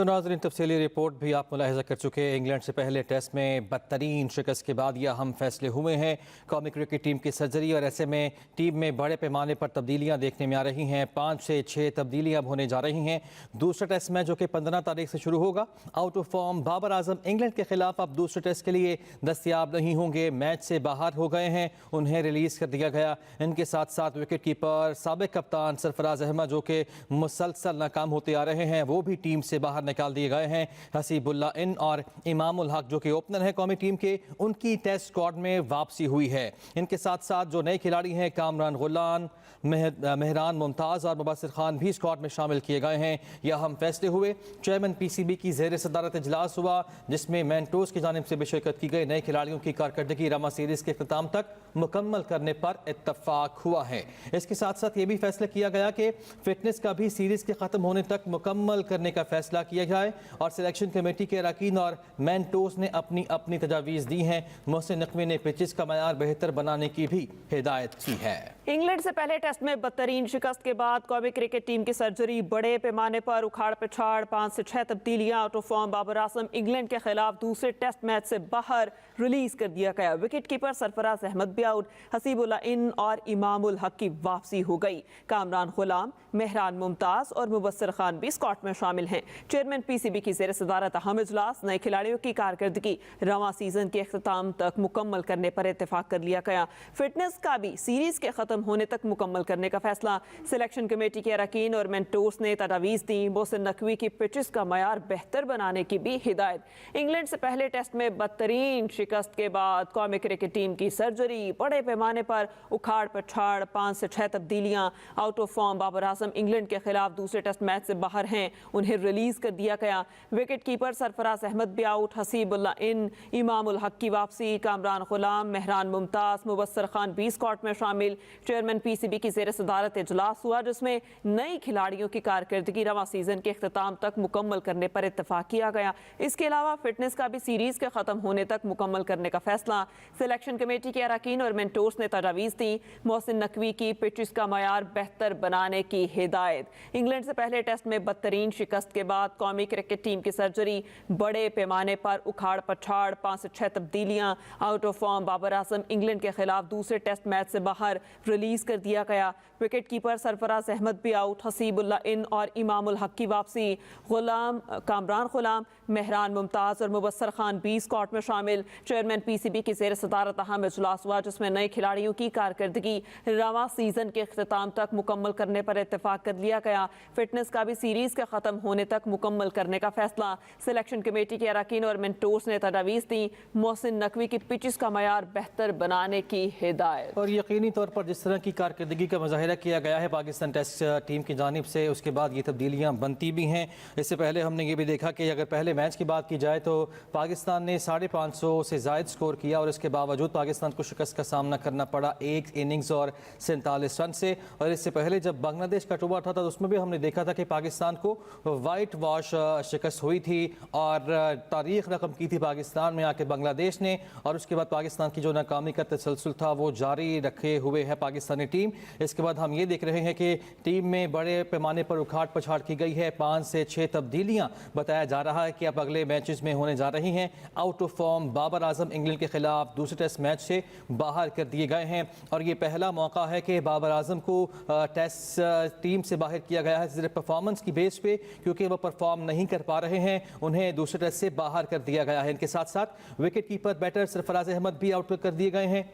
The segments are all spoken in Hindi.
तो नाज़रीन, तफसीली रिपोर्ट भी आप मुलाहिज़ा कर चुके हैं। इंग्लैंड से पहले टेस्ट में बदतरीन शिकस्त के बाद यह अहम फैसले हुए हैं। कौमी क्रिकेट टीम की सर्जरी और ऐसे में टीम में बड़े पैमाने पर तब्दीलियां देखने में आ रही हैं। 5 से 6 तब्दीलियां अब होने जा रही हैं। दूसरा टेस्ट मैच जो कि 15 तारीख से शुरू होगा, out of form Babar Azam England के खिलाफ अब दूसरे टेस्ट के लिए दस्तियाब नहीं होंगे। मैच से बाहर हो गए हैं, उन्हें रिलीज़ कर दिया गया। इनके साथ साथ विकेट कीपर साबिक कप्तान सरफराज अहमद जो कि मुसलसल नाकाम होते आ रहे हैं, वो भी टीम से बाहर निकाल दिए गए हैं। हसीबुल्ला इन और इमामुल हक जो कि ओपनर है कौमी टीम के, उनकी टेस्ट स्क्वाड में वापसी हुई है। इनके साथ साथ जो नए खिलाड़ी हैं कामरान गुलाम, मेहरान मुमताज़ और मुबस्सिर खान भी स्क्वाड में शामिल किए गए हैं। यह अहम फैसले हुए। चेयरमैन PCB की ज़ेर सदारत इजलास हुआ जिसमें मेंटोर्स की जानिब से भी शिरकत की गई। नए खिलाड़ियों की कारकर्दगी रमा सीरीज़ के अख्ताम तक मुकम्मल करने पर इत्तफाक हुआ है। इसके साथ साथ ये भी फैसला किया गया कि फिटनेस का भी सीरीज़ के ख़त्म होने तक मुकम्मल करने का फैसला किया जाए और सिलेक्शन कमेटी के अरकान और मेंटोर्स ने अपनी अपनी तजावीज़ दी हैं। मोहसिन नकवी ने पिचेस का मयार बेहतर बनाने की भी हिदायत की है। इंग्लैंड से पहले टेस्ट में बदतरीन शिकस्त के बाद कौमी क्रिकेट टीम की सर्जरी, बड़े पैमाने पर उखाड़ पिछाड़, 5 से 6 तब्दीलियां, out of form Babar Azam England के खिलाफ दूसरे टेस्ट मैच से बाहर रिलीज कर दिया गया। विकेट कीपर सरफराज अहमद भी आउट, हसीबुल्ला इन और इमामुल हक की वापसी हो गई। कामरान गुलाम, मेहरान मुमताज और मुबस्सिर खान भी स्क्वाड में शामिल हैं। चेयरमैन PCB की ज़ेर सदारत अहम इजलास, नए खिलाड़ियों की कारकर्दगी रवां सीजन के अख्ताम तक मुकम्मल करने पर इत्तेफाक कर लिया गया। फिटनेस का भी सीरीज के खत्म होने तक मुकम्मल करने का फैसला। सिलेक्शन कमेटी के अरकान और मेंटोर्स ने तजावीज़ दी। मोहसिन नकवी की पिचेस का मयार बेहतर बनाने की भी हिदायत। इंग्लैंड से पहले टेस्ट में बदतरीन शिकस्त के बाद कौमी क्रिकेट टीम की सर्जरी, बड़े पैमाने पर उखाड़ पछाड़, 5 से 6 तब्दीलियां, out of form Babar Azam England के खिलाफ दूसरे टेस्ट मैच से बाहर हैं, उन्हें रिलीज कर दिया गया। विकेट कीपर सरफराज अहमद भी आउट, हसीबुल्ला इन, इमामुल हक की वापसी, कामरान गुलाम, मेहरान मुमताज, मुबस्सिर खान भी स्क्वाड में शामिल। चेयरमैन PCB की ज़ेर सदारत इजलास हुआ जिसमें नई खिलाड़ियों की कारकर्दगी रवां सीजन के अख्ताम तक मुकम्मल करने पर इत्तफाक किया गया। इसके अलावा फिटनेस का भी सीरीज के खत्म होने तक मुकम्मल करने का फैसला। सिलेक्शन कमेटी के अरकान और मेंटोर्स ने तजावीज़ दी। मोहसिन नकवी की पिचेस का मयार बेहतर बनाने की हिदायत। इंग्लैंड से पहले टेस्ट में बदतरीन शिकस्त के बाद कौमी क्रिकेट टीम की सर्जरी, बड़े पैमाने पर उखाड़ पछाड़, 5 से 6 तब्दीलियां, out of form Babar Azam England के खिलाफ दूसरे टेस्ट मैच से बाहर रिलीज कर दिया गया। विकेट कीपर सरफराज अहमद भी आउट, हसीबुल्ला इन और इमामुल हक की वापसी। कामरान गुलाम, मेहरान मुमताज और मुबस्सिर खान भी स्क्वाड में शामिल। चेयरमैन PCB की ज़ेर सदारत अहम इजलास हुआ जिसमें नए खिलाड़ियों की कारकर्दगी रवां सीजन के अख्ताम तक मुकम्मल करने पर इत्तेफाक कर लिया गया। फिटनेस का भी सीरीज के खत्म होने तक मुकम्मल करने का फैसला। सिलेक्शन कमेटी के अरकान और मेंटोर्स ने तजावीज़ दी। मोहसिन नकवी की पिचेस का मयार बेहतर बनाने की हिदायत। और यकीनी तौर पर जिस तरह की कारकर्दगी का मुजाहिरा किया गया है पाकिस्तान टेस्ट टीम की जानिब से, उसके बाद ये तब्दीलियाँ बनती भी हैं। इससे पहले हमने ये भी देखा कि अगर पहले मैच की बात की जाए तो पाकिस्तान ने 550 से ज़ायद स्कोर किया और इसके बावजूद पाकिस्तान को शिकस्त का सामना करना पड़ा 1 इनिंग्स और 47 रन से। और इससे पहले जब बांग्लादेश का टूबा था तो उसमें भी हमने देखा था कि पाकिस्तान को वाइट वॉश शिकस्त हुई थी और तारीख रकम की थी पाकिस्तान में आके बांग्लादेश ने। और उसके बाद पाकिस्तान की जो नाकामी का तसलसल था वो जारी रखे हुए है पाकिस्तानी टीम। इसके बाद हम ये देख रहे हैं कि टीम में बड़े पैमाने पर उखाड़ पछाड़ की गई है। 5 से 6 तब्दीलियां बताया जा रहा है कि अब अगले मैचेस में होने जा रही हैं। Out of form Babar Azam England के खिलाफ दूसरे टेस्ट मैच से बाहर कर दिए गए हैं और ये पहला मौका है कि बाबर आजम को टेस्ट टीम से बाहर किया गया है सिर्फ परफॉर्मेंस की बेस पे, क्योंकि वह परफॉर्म नहीं कर पा रहे हैं, उन्हें दूसरे टेस्ट से बाहर कर दिया गया है। इनके साथ साथ wicket keeper batter Sarfaraz Ahmed भी आउट कर दिए गए हैं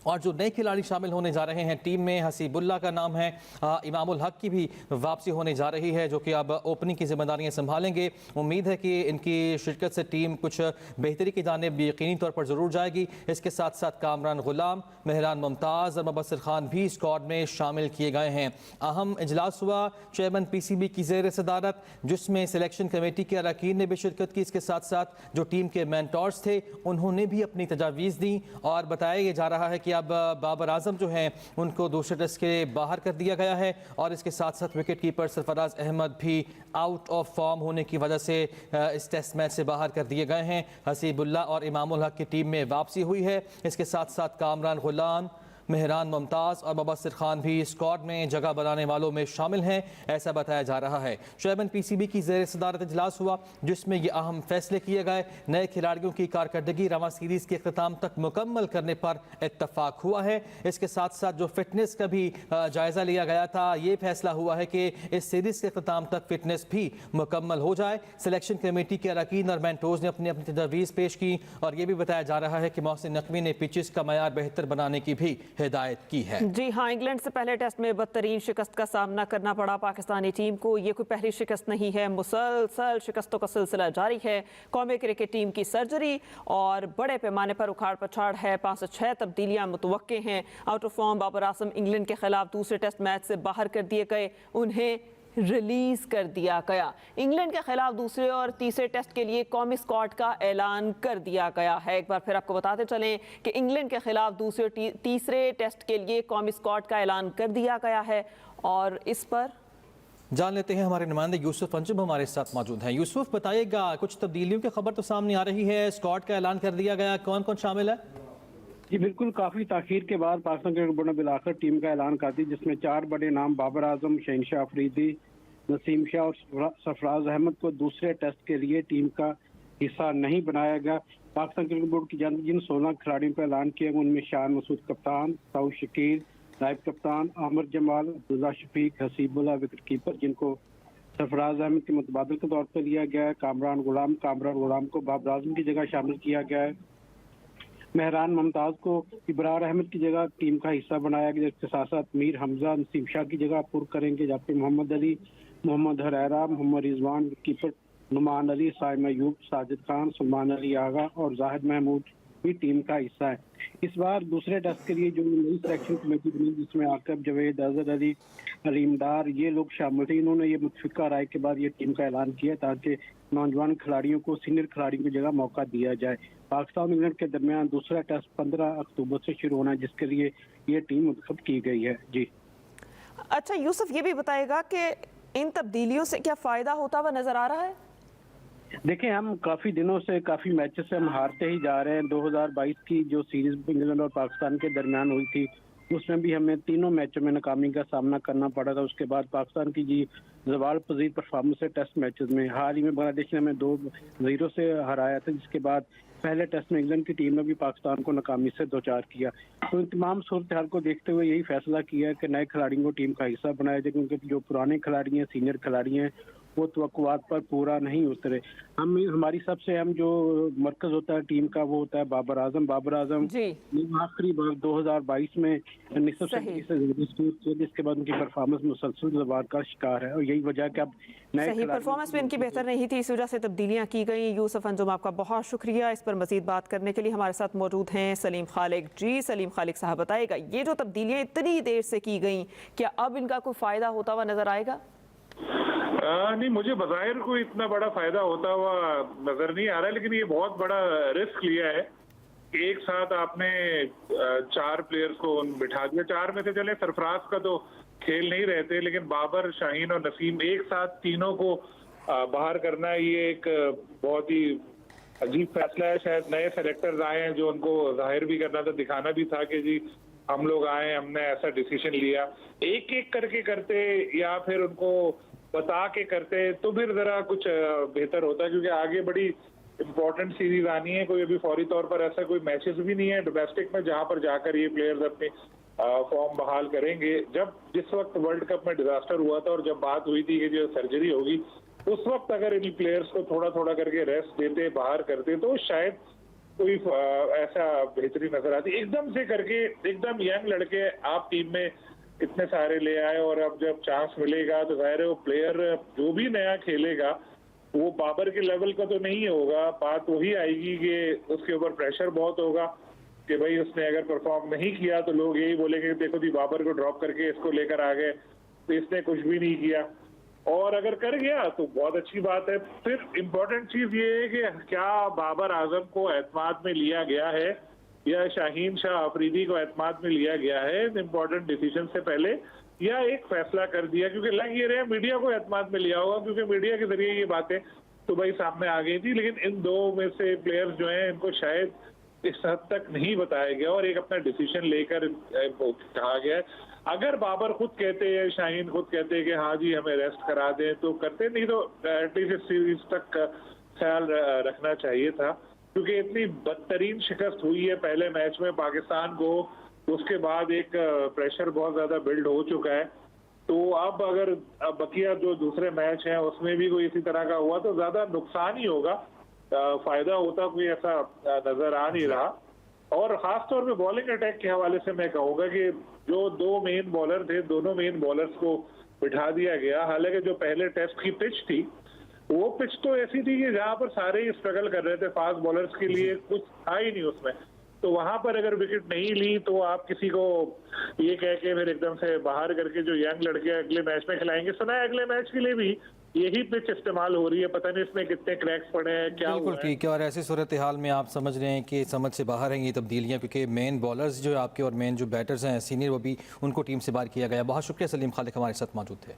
और जो नए खिलाड़ी शामिल होने जा रहे हैं टीम में, हसीबुल्ला का नाम है, इमामुल हक की भी वापसी होने जा रही है जो कि अब ओपनिंग की जिम्मेदारियां संभालेंगे। उम्मीद है कि इनकी शिरकत से टीम कुछ बेहतरी की जानिब यकीनी तौर पर ज़रूर जाएगी। इसके साथ साथ कामरान गुलाम, मेहरान मुमताज़ और मुबस्सिर खान भी स्क्वाड में शामिल किए गए हैं। अहम इजलास हुआ चेयरमैन PCB की ज़ेर सदारत जिसमें सिलेक्शन कमेटी के अरकान ने भी शिरकत की। इसके साथ साथ जो टीम के मेंटोर्स थे उन्होंने भी अपनी तजावीज़ दी और बताया जा रहा है कि अब बाबर आजम जो हैं उनको दूसरे टेस्ट के बाहर कर दिया गया है। और इसके साथ साथ विकेट कीपर सरफराज अहमद भी आउट ऑफ फॉर्म होने की वजह से इस टेस्ट मैच से बाहर कर दिए गए हैं। हसीबुल्ला और इमामुल हक की टीम में वापसी हुई है। इसके साथ साथ कामरान गुलाम, मेहरान मुमताज़ और मुबस्सिर खान भी स्क्वाड में जगह बनाने वालों में शामिल हैं, ऐसा बताया जा रहा है। शोएबन पीसीबी की ज़ेर सदारत इजलास हुआ जिसमें ये अहम फैसले किए गए। नए खिलाड़ियों की कारकर्दगी रवां सीरीज़ के अख्ताम तक मुकम्मल करने पर इत्तफाक हुआ है। इसके साथ साथ जो फिटनेस का भी जायज़ा लिया गया था, ये फैसला हुआ है कि इस सीरीज़ के अख्ताम तक फिटनेस भी मुकम्मल हो जाए। सिलेक्शन कमेटी के अरकान और मेंटोर्स ने अपनी अपनी तजवीज़ पेश की और ये भी बताया जा रहा है कि मोहसिन नकवी ने पिचेस का मयार बेहतर बनाने की भी हिदायत की है। जी हाँ, इंग्लैंड से पहले टेस्ट में बदतरीन शिकस्त का सामना करना पड़ा पाकिस्तानी टीम को। ये कोई पहली शिकस्त नहीं है, मुसलसल शिकस्तों का सिलसिला जारी है। कौमी क्रिकेट टीम की सर्जरी और बड़े पैमाने पर उखाड़ पछाड़ है। 5 से 6 तब्दीलियां मुतवक्के हैं। Out of form Babar Azam England के खिलाफ दूसरे टेस्ट मैच से बाहर कर दिए गए, उन्हें रिलीज कर दिया गया। इंग्लैंड के खिलाफ दूसरे और तीसरे टेस्ट के लिए कौमी स्क्वाड का ऐलान कर दिया गया है। एक बार फिर आपको बताते चलें कि इंग्लैंड के खिलाफ दूसरे और तीसरे टेस्ट के लिए कौमी स्क्वाड का ऐलान कर दिया गया है। और इस पर जान लेते हैं, हमारे नुमाइंदे यूसुफ अंजुम हमारे साथ मौजूद हैं। यूसुफ, बताइएगा, कुछ तब्दीलियों की खबर तो सामने आ रही है, स्क्वाड का ऐलान कर दिया गया, कौन कौन शामिल है? जी बिल्कुल, काफी ताखीर के बाद पाकिस्तान क्रिकेट बोर्ड ने बिलाकर टीम का ऐलान कर दी, जिसमें 4 बड़े नाम बाबर आजम, शहनशाह अफरीदी, नसीम शाह और सरफराज अहमद को दूसरे टेस्ट के लिए टीम का हिस्सा नहीं बनाया गया। पाकिस्तान क्रिकेट बोर्ड की जानब जिन 16 खिलाड़ियों का ऐलान किया उनमें शान मसूद कप्तान, साउद शकीर नायब कप्तान, अहमद जमाल, अब्दुल्ला शफीक, हसीबुल्ला विकेट कीपर जिनको सरफराज अहमद के मुतबादल के तौर पर लिया गया है, कामरान गुलाम को बाबर आजम की जगह शामिल किया गया है, मेहरान मुमताज़ को इब्रार अहमद की जगह टीम का हिस्सा बनाया गया, जिसके साथ साथ मीर हमजा नसीम शाह की जगह पुर करेंगे, जबकि मोहम्मद अली, मोहम्मद हरैरा, मोहम्मद रिजवान कीपर, नुमान अली, साइम अयूब, साजिद खान, सलमान अली आगा और जाहिद महमूद भी टीम का हिस्सा है। इस बार दूसरे टेस्ट के लिए जो नई सिलेक्शन कमेटी बनी, जिसमें आकब, जवेद, अजहर अली, अलीमदार ये लोग शामिल थे, इन्होंने ये मुतफिका राय के बाद ये टीम का ऐलान किया ताकि नौजवान खिलाड़ियों को सीनियर खिलाड़ियों की जगह मौका दिया जाए। पाकिस्तान और इंग्लैंड के दरमियान दूसरा टेस्ट 15 अक्टूबर से शुरू होना है, जिसके लिए ये टीम मुंतखब की गई है। जी अच्छा यूसुफ, ये भी बताएगा कि इन तब्दीलियों से क्या फायदा होता हुआ नजर आ रहा है? देखिए, हम काफी दिनों से काफी मैचेस से हम हारते ही जा रहे हैं। 2022 की जो सीरीज इंग्लैंड और पाकिस्तान के दरमियान हुई थी, उसमें भी हमें तीनों मैचों में नाकामी का सामना करना पड़ा था। उसके बाद पाकिस्तान की जी जवाल पजीर परफॉर्मेंस है टेस्ट मैचेस में। हाल ही में बांग्लादेश ने हमें 2-0 से हराया था, जिसके बाद पहले टेस्ट में इंग्लैंड की टीम ने भी पाकिस्तान को नाकामी से दो चार किया। तो इन तमाम सूरत हाल को देखते हुए यही फैसला किया है कि नए खिलाड़ियों को टीम का हिस्सा बनाया जाए, क्योंकि जो पुराने खिलाड़ी हैं, सीनियर खिलाड़ी हैं, वो तवक्कुआत पर पूरा नहीं उतरे। हमारी सबसे अहम जो मरकज होता है टीम का, वो होता है बाबर आजम। बाबर आजम आखिरी बार 2022 में 1970 से स्कोर किया, जिसके बाद उनकी परफॉर्मेंस मुसलसल जवाब का शिकार है और यही वजह कि अब सही परफॉर्मेंस भी इनकी बेहतर नहीं थी, इस वजह से तब्दीलियां की गई। यूसुफ अंजुम, आपका बहुत शुक्रिया। इस पर मजीद बात करने के लिए हमारे साथ मौजूद हैं सलीम खालिक। जी सलीम खालिक साहब, बताएगा, ये जो तब्दीलियां इतनी देर से की गई, क्या अब इनका कोई फायदा होता हुआ नजर आएगा? नहीं, मुझे बज़ाहिर कोई इतना बड़ा फायदा होता हुआ नजर नहीं आ रहा है, लेकिन ये बहुत बड़ा रिस्क लिया है। एक साथ आपने 4 प्लेयर्स को बिठा दिया। 4 में से चले सरफराज का तो खेल नहीं रहते, लेकिन बाबर, शाहीन और नसीम एक साथ तीनों को बाहर करना, ये एक बहुत ही अजीब फैसला है। शायद नए सेलेक्टर्स आए हैं जो उनको जाहिर भी करना था, दिखाना भी था कि जी हम लोग आए, हमने ऐसा डिसीजन लिया। एक एक करके करते या फिर उनको बता के करते तो फिर जरा कुछ बेहतर होता, क्योंकि आगे बड़ी इंपॉर्टेंट सीरीज आनी है। कोई अभी फौरी तौर पर ऐसा कोई मैचेस भी नहीं है डोमेस्टिक में जहां पर जाकर ये प्लेयर्स अपनी फॉर्म बहाल करेंगे। जिस वक्त वर्ल्ड कप में डिजास्टर हुआ था और जब बात हुई थी कि जो सर्जरी होगी, उस वक्त अगर इन प्लेयर्स को थोड़ा थोड़ा करके रेस्ट देते, बाहर करते, तो शायद कोई ऐसा बेहतरी नजर आती। एकदम से करके एकदम यंग लड़के आप टीम में इतने सारे ले आए और अब जब चांस मिलेगा तो जाहिर है वो प्लेयर जो भी नया खेलेगा वो बाबर के लेवल का तो नहीं होगा। बात वही आएगी कि उसके ऊपर प्रेशर बहुत होगा कि भाई उसने अगर परफॉर्म नहीं किया तो लोग यही बोलेंगे देखो जी बाबर को ड्रॉप करके इसको लेकर आ गए, तो इसने कुछ भी नहीं किया। और अगर कर गया तो बहुत अच्छी बात है। फिर इम्पोर्टेंट चीज ये है कि क्या बाबर आजम को एतमाद में लिया गया है या शाहीन शाह अफरीदी को एतमाद में लिया गया है इम्पोर्टेंट डिसीजन से पहले, या एक फैसला कर दिया, क्योंकि लग ये रहा मीडिया को एतमाद में लिया होगा, क्योंकि मीडिया के जरिए ये बातें तो भाई सामने आ गई थी। लेकिन इन दो में से प्लेयर्स जो हैं इनको शायद इस हद तक नहीं बताया गया और एक अपना डिसीजन लेकर कहा गया है। अगर बाबर खुद कहते हैं, शाहीन खुद कहते हैं कि हाँ जी हमें रेस्ट करा दें तो करते, नहीं तो एटलीस्ट इस सीरीज तक ख्याल रखना चाहिए था, क्योंकि इतनी बदतरीन शिकस्त हुई है पहले मैच में पाकिस्तान को, उसके बाद एक प्रेशर बहुत ज्यादा बिल्ड हो चुका है। तो अब अगर बकिया जो दूसरे मैच हैं उसमें भी कोई इसी तरह का हुआ तो ज्यादा नुकसान ही होगा, फायदा होता कोई ऐसा नजर आ नहीं रहा। और खासतौर पे बॉलिंग अटैक के हवाले से मैं कहूंगा कि जो दो मेन बॉलर थे, दोनों मेन बॉलर्स को बिठा दिया गया। हालांकि जो पहले टेस्ट की पिच थी वो पिच तो ऐसी थी कि जहां पर सारे ही स्ट्रगल कर रहे थे, फास्ट बॉलर्स के लिए कुछ था ही नहीं उसमें। तो वहां पर अगर विकेट नहीं ली तो आप किसी को ये कह के फिर एकदम से बाहर करके जो यंग लड़के अगले मैच में खिलाएंगे, सुना है अगले मैच के लिए भी यही पिच इस्तेमाल हो रही है, पता नहीं इसमें कितने क्रैक्स पड़े हैं, क्या बिल्कुल हुआ है। ठीक है। और ऐसी सूरत हाल में आप समझ रहे हैं कि समझ से बाहर हैं ये तब्दीलियां, क्योंकि मेन बॉलर्स जो आपके और मेन जो बैटर्स हैं सीनियर, वो भी उनको टीम से बाहर किया गया। बहुत शुक्रिया सलीम खालिक हमारे साथ मौजूद थे।